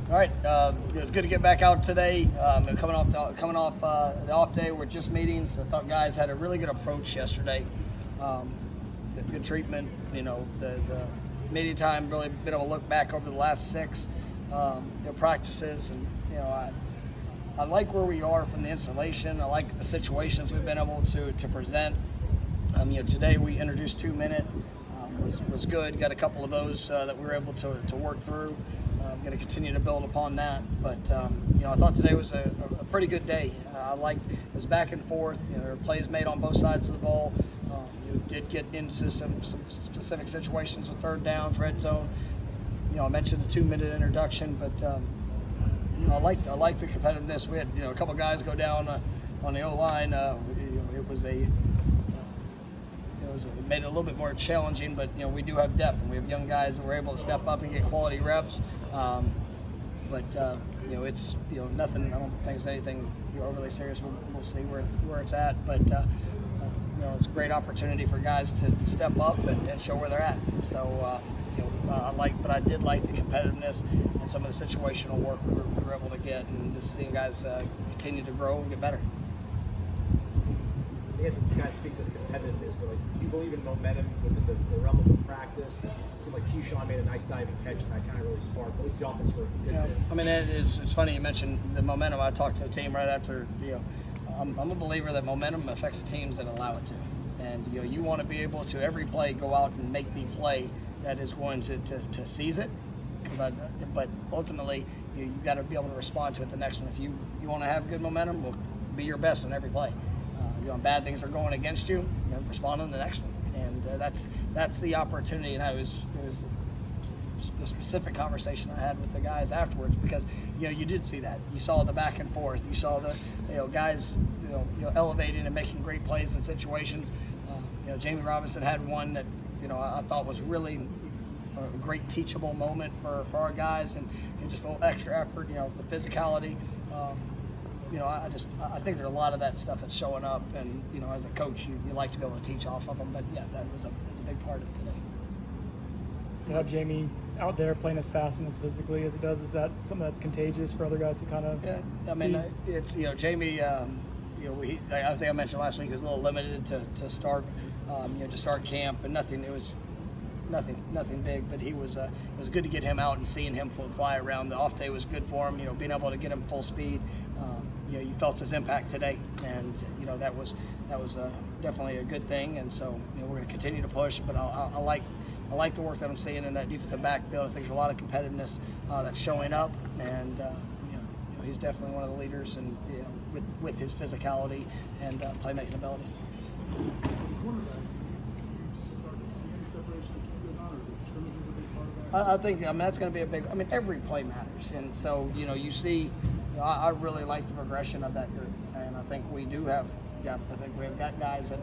All right, it was good to get back out today. Coming off the off day with just meetings. I thought guys had a really good approach yesterday. Good treatment. The media time, really been able to look back over the last 6 practices, and I like where we are from the installation. I like the situations we've been able to present. Today we introduced 2-minute. Was good. Got a couple of those that we were able to work through. I'm going to continue to build upon that. But I thought today was a pretty good day. I liked it was back and forth. There were plays made on both sides of the ball. You did get into some specific situations with third downs, red zone. I mentioned the 2-minute introduction, but I liked the competitiveness. We had a couple guys go down on the O-line. It made it a little bit more challenging, but we do have depth, and we have young guys that were able to step up and get quality reps. It's nothing. I don't think it's anything overly serious. We'll see where it's at, but it's a great opportunity for guys to step up and show where they're at. So I did like the competitiveness and some of the situational work we were able to get, and just seeing guys continue to grow and get better. I guess it kind of speaks to the competitiveness, but do you believe in momentum within the realm of the practice? It seemed like Keyshawn made a nice diving catch, and that kind of really sparked. At least the offense worked good. It's funny you mentioned the momentum. I talked to the team right after. I'm a believer that momentum affects the teams that allow it to, and you want to be able to every play go out and make the play that is going to seize it. But ultimately, you got to be able to respond to it the next one. If you want to have good momentum, well, be your best on every play. Bad things are going against you, respond to the next one, and that's the opportunity. And it was the specific conversation I had with the guys afterwards, because you did see that. You saw the back and forth. You saw the guys elevating and making great plays in situations. Jamie Robinson had one that I thought was really a great teachable moment for our guys, and just a little extra effort. The physicality. I think there's a lot of that stuff that's showing up, and as a coach, you like to be able to teach off of them. But yeah, that was a big part of today. To have Jamie out there playing as fast and as physically as he does, is that something that's contagious for other guys to kind of? Yeah, it's Jamie. I think I mentioned last week he was a little limited to start, to start camp, and nothing. It was nothing big, but it was good to get him out and seeing him fly around. The off day was good for him. Being able to get him full speed. You felt his impact today, and that was definitely a good thing. And so we're going to continue to push. But I like the work that I'm seeing in that defensive backfield. I think there's a lot of competitiveness that's showing up, and he's definitely one of the leaders, and with his physicality and playmaking ability. I think that's going to be a big. Every play matters, and so you see. I really like the progression of that group, and I think we do have depth. I think we've got guys that,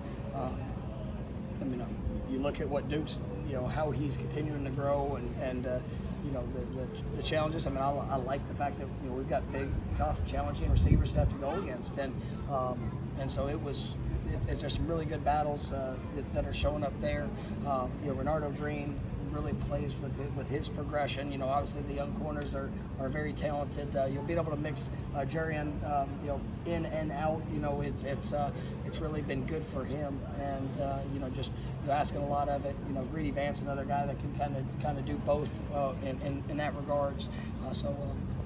you look at what Duke's, how he's continuing to grow, and the challenges. I like the fact that we've got big, tough, challenging receivers to have to go against, and so it's just some really good battles that are showing up there. Renardo Green really plays with his progression. Obviously the young corners are very talented. You'll be able to mix Jerry in and out. It's really been good for him, and just asking a lot of it. Greedy Vance, another guy that can kind of do both in that regards.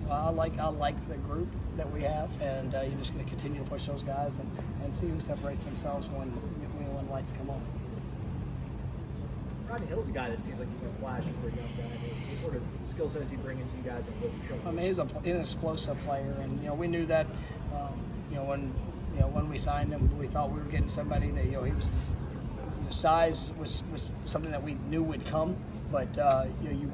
I like the group that we have, and you're just going to continue to push those guys and see who separates themselves when lights come on. Rodney Hill's a guy that seems like he's been flashing for a young guy. What sort of skill set is he bringing to you guys, and what's he showing? He's an explosive player, and we knew that. When we signed him, we thought we were getting somebody that he was. Size was something that we knew would come, but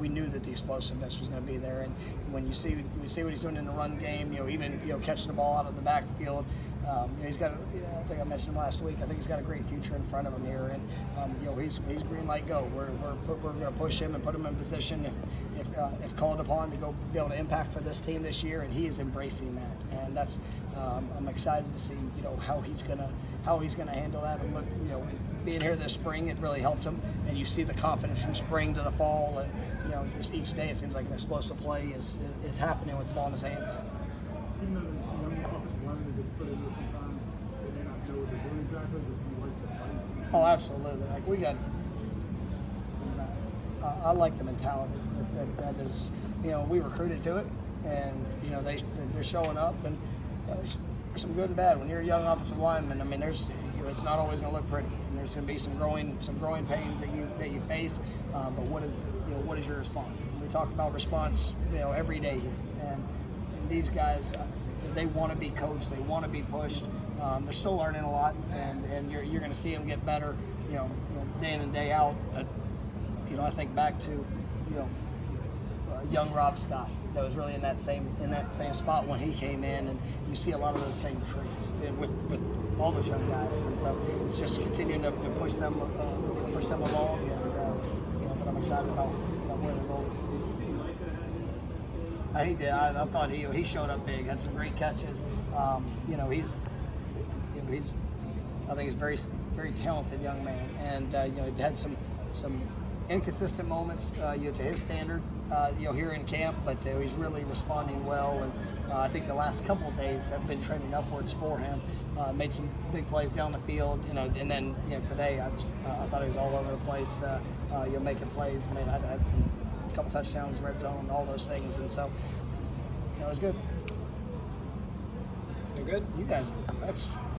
we knew that the explosiveness was going to be there. And when you see what he's doing in the run game, even catching the ball out of the backfield. He's got. I think I mentioned him last week. I think he's got a great future in front of him here, and he's green light go. We're going to push him and put him in position if called upon to go be able to impact for this team this year, and he is embracing that. And that's I'm excited to see how he's gonna handle that. And look, being here this spring, it really helped him, and you see the confidence from spring to the fall, and just each day it seems like an explosive play is happening with the ball in his hands. Even though the young offensive linemen get put into it sometimes, they may not know what they're doing exactly, but you like to fight. Oh, absolutely. Like we got, I like the mentality that is, we recruited to it, and they're showing up, and there's some good and bad. When you're a young offensive lineman, I mean, it's not always going to look pretty, and there's going to be some growing pains that you face. But what is your response? We talk about response, every day here, and these guys, they want to be coached, they want to be pushed. They're still learning a lot, and you're going to see them get better, day in and day out. But I think back to young Rob Scott that was really in that same spot when he came in, and you see a lot of those same traits with all those young guys, and so it's just continuing to push them along, and but I'm excited about where they're going. He did. I thought he showed up big, had some great catches. I think he's very, very talented young man, and he had some inconsistent moments to his standard here in camp, but he's really responding well, and I think the last couple of days have been trending upwards for him. Made some big plays down the field, and then today I thought he was all over the place, making plays. I mean, I had a couple touchdowns, red zone, all those things, and so it was good. You're good. You guys, that's